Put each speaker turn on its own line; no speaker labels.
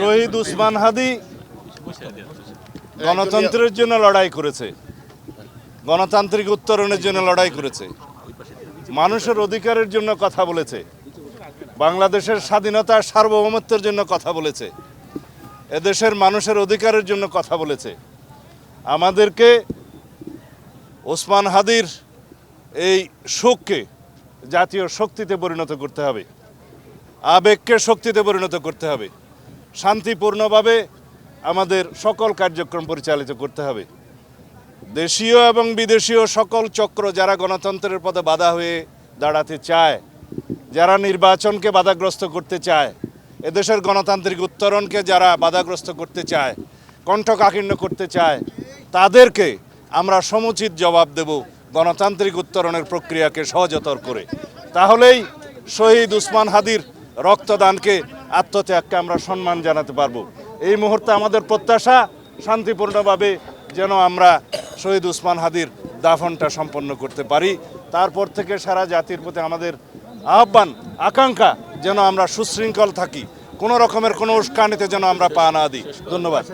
শহীদ উসমান হাদি গণতন্ত্রের জন্য লড়াই করেছে, গণতান্ত্রিক উত্তরণের জন্য লড়াই করেছে, মানুষের অধিকারের জন্য কথা বলেছে, বাংলাদেশের স্বাধীনতা সার্বভৌমত্বের জন্য কথা বলেছে, এদেশের মানুষের অধিকারের জন্য কথা বলেছে। আমাদেরকে ওসমান হাদির এই শোককে জাতীয় শক্তিতে পরিণত করতে হবে, আবেগকে শক্তিতে পরিণত করতে হবে, শান্তিপূর্ণভাবে আমাদের সকল কার্যক্রম পরিচালিত করতে হবে। দেশীয় এবং বিদেশীয় সকল চক্র যারা গণতন্ত্রের পথে বাধা হয়ে দাঁড়াতে চায়, যারা নির্বাচনকে বাধাগ্রস্ত করতে চায়, এদেশের গণতান্ত্রিক উত্তরণকে যারা বাধাগ্রস্ত করতে চায়, কণ্ঠকাঠিন্য করতে চায়, তাদেরকে আমরা সমুচিত জবাব দেব গণতান্ত্রিক উত্তরণের প্রক্রিয়াকে সহজতর করে। তাহলেই শহীদ উসমান হাদির রক্তদানকে, আত্মত্যাগকে আমরা সম্মান জানাতে পারবো। এই মুহূর্তে আমাদের প্রত্যাশা শান্তিপূর্ণভাবে যেন আমরা শহীদ উসমান হাদির দাফনটা সম্পন্ন করতে পারি। তারপর থেকে সারা জাতির প্রতি আমাদের আহ্বান, আকাঙ্ক্ষা যেন আমরা সুশৃঙ্খল থাকি, কোনো রকমের কোনো উস্কানিতে যেন আমরা পা না দিই। ধন্যবাদ।